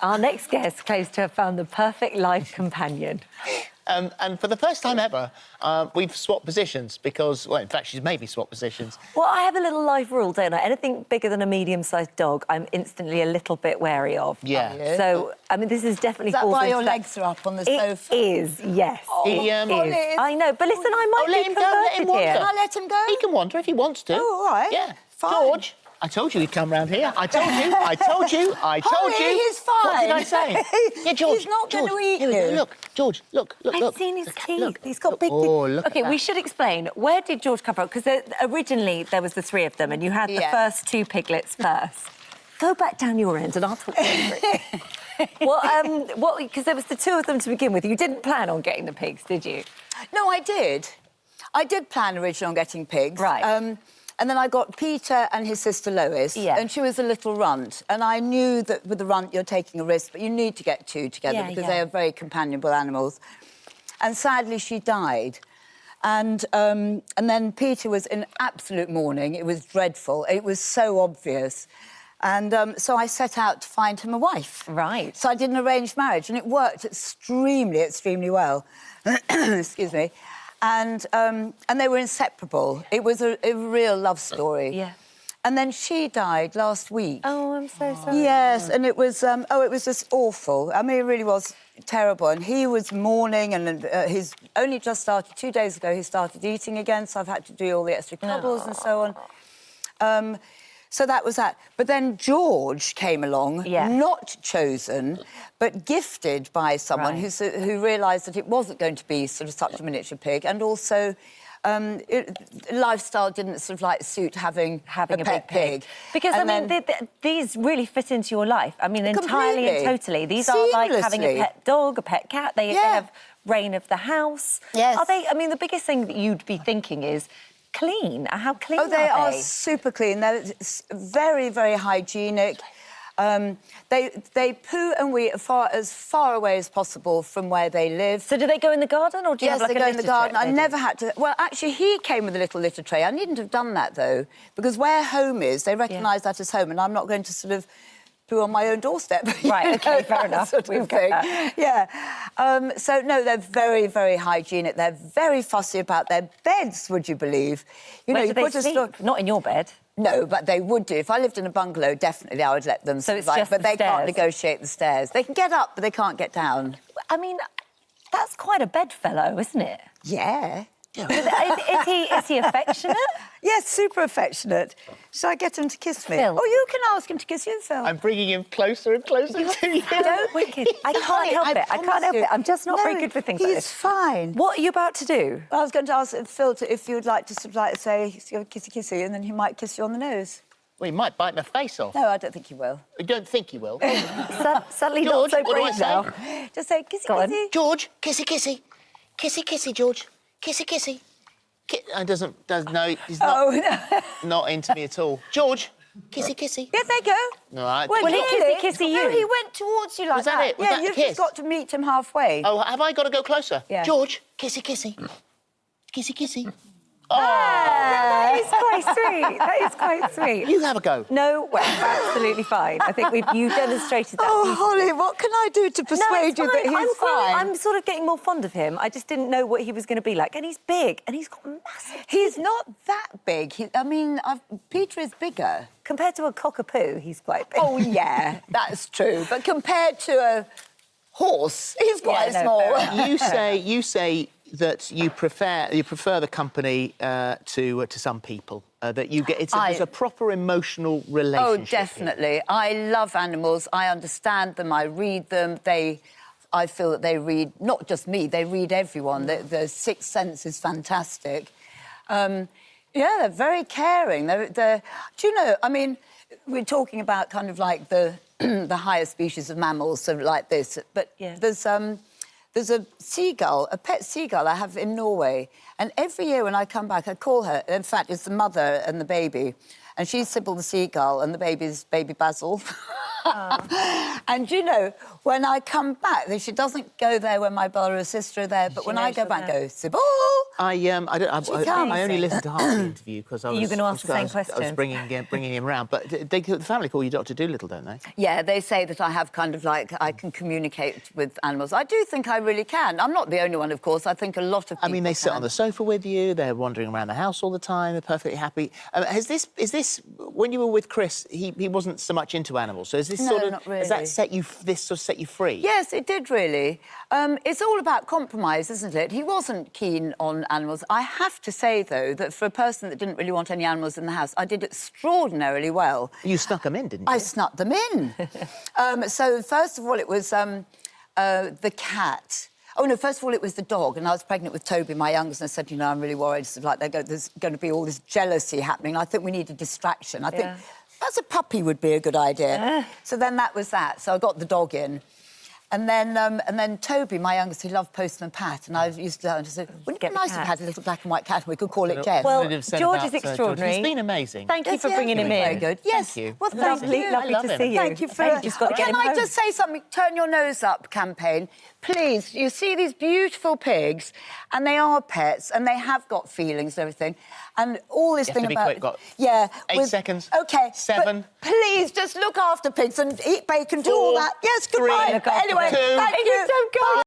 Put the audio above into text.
Our next guest claims to have found the perfect life companion. And for the first time ever, we've swapped positions because, well, in fact, she's made me swap positions. Well, I have a little life rule, don't I? Anything bigger than a medium-sized dog, I'm instantly a little bit wary of. Yeah. So, I mean, this is definitely... Is that why your legs are up on the sofa? It is, yes. Oh, it is. I know, but listen, I might let be him go, let him converted wander. here. Can I let him go? He can wander if he wants to. Oh, all right. Yeah. Fine. George, I told you he'd come round here. I told you, I told you, I told Holly, you. he's fine. What did I say? Yeah, George. He's not going to eat here we go. you. Look, George, look. I've seen his teeth. Look. He's got big teeth. Oh, look OK, at we that. should explain. Where did George come from? Because originally there was the three of them and you had the first two piglets first. Go back down your end and I'll talk to you. Well, because there was the two of them to begin with. You didn't plan on getting the pigs, did you? No, I did. I did plan originally on getting pigs. Right. And then I got Peter and his sister Lois, and she was a little runt. And I knew that with the runt you're taking a risk, but you need to get two together because they are very companionable animals. And sadly, she died. And then Peter was in absolute mourning. It was dreadful. It was so obvious. And so I set out to find him a wife. Right. So I did an arranged marriage, and it worked extremely, extremely well. Excuse me. And they were inseparable. It was a real love story. Yeah. And then she died last week. Oh, I'm so sorry. Yes, and it was it was just awful. I mean, it really was terrible. And he was mourning, and he's only just started 2 days ago. He started eating again, so I've had to do all the extra cuddles and so on. So that was that. But then George came along, not chosen, but gifted by someone who realised that it wasn't going to be sort of such a miniature pig, and also lifestyle didn't sort of like suit having a big pet pig. Because, and I mean, these really fit into your life. I mean, entirely and totally. These are like having a pet dog, a pet cat. They have reign of the house. Yes. Are they... I mean, the biggest thing that you'd be thinking is clean. How clean are they? Oh, they are super clean. They're very, very hygienic. They poo and wee as far away as possible from where they live. So do they go in the garden, or do you have like they go in the garden. I never had to... Well, actually, he came with a little litter tray. I needn't have done that, though, because where home is, they recognise that as home, and I'm not going to sort of poo on my own doorstep. Right, OK, fair enough. We've got that. Yeah. So, no, they're very, very hygienic. They're very fussy about their beds, would you believe? You Where know, do you they sleep? Not in your bed. No, but they would do. If I lived in a bungalow, definitely I would let them So it's survive. just but the they can't stairs. negotiate the stairs. They can get up, but they can't get down. I mean, that's quite a bedfellow, isn't it? Yeah. Is he affectionate? Yes, super affectionate. Shall I get him to kiss me? Phil. Oh, you can ask him to kiss you, Phil. I'm bringing him closer and closer to you. Don't wicked. I can't help it. I can't help it. I'm just not very good with things like this. He's fine. What are you about to do? I was going to ask Phil if you would like to sort of like say kissy kissy, and then he might kiss you on the nose. Well, he might bite my face off. No, I don't think he will. I don't think he will. Suddenly George, not so what do I brave say? now. Just say kissy Go on. kissy. George, kissy, kissy. Kissy, kissy, George. Kissy, kissy. No, he's not into me at all. George, kissy, kissy. Yeah, there you go. No, Well, he kissy you. No, he went towards you like Was that it? Was Yeah, that you've a kiss? just got to meet him halfway. Oh, have I got to go closer? Yeah. George, kissy, kissy. Kissy, kissy. That is quite sweet. That is quite sweet. You have a go. No, we're absolutely fine. I think you demonstrated that. Oh, Holly, what can I do to persuade you that he's fine? I'm sort of getting more fond of him. I just didn't know what he was going to be like. And he's big, and he's got massive... He's not that big. Peter is bigger. Compared to a cockapoo, he's quite big. Oh, yeah, that's true. But compared to a horse, he's quite small. You say that you prefer the company to some people. That you get it's a proper emotional relationship. Oh, definitely. I love animals. I understand them. I read them. I feel that they read not just me. They read everyone. The sixth sense is fantastic. Yeah, they're very caring. Do you know? I mean, we're talking about kind of like the the higher species of mammals, sort of like this. But there's a seagull, a pet seagull I have in Norway, and every year when I come back, I call her. In fact, it's the mother and the baby, and she's Sybil the seagull, and the baby's baby Basil. And you know, when I come back, she doesn't go there when my brother or sister are there, but when I go back, I go, Sybil, I only listened to half the interview because I was... You're going to ask the same question. I was bringing him round. But the family call you Dr Dolittle, don't they? Yeah, they say that I have kind of like, I can communicate with animals. I do think I really can. I'm not the only one, of course. I think a lot of people I mean, they sit on the sofa with you, they're wandering around the house all the time, they're perfectly happy. Is this... When you were with Chris, he wasn't so much into animals, so is this No, not really. Has that set you free? Yes, it did, really. It's all about compromise, isn't it? He wasn't keen on animals. I have to say, though, that for a person that didn't really want any animals in the house, I did extraordinarily well. You snuck them in, didn't you? I snuck them in. So, first of all, it was the cat. Oh, no, first of all, it was the dog, and I was pregnant with Toby, my youngest, and I said, you know, I'm really worried. Sort of like, there's going to be all this jealousy happening. I think we need a distraction. I think as a puppy would be a good idea. So then that was that. So I got the dog in. And then Toby, my youngest, he loved Postman Pat, and I used to say, wouldn't it be nice if we had a little black and white cat and we could call it Jeff? Well, George is extraordinary. He's been amazing. Thank you for bringing him in. Very good. Yes. Thank you. Well, thank you. Lovely to see you. Thank you for... Can I just say something? Turn Your Nose Up campaign. Please, you see these beautiful pigs, and they are pets, and they have got feelings and everything, and all this thing about... Quick, got 8 seconds. OK. 7. Please, just look after pigs and eat bacon, do all that. Yes, goodbye. 3, Anyway, 2, thank you. Don't go.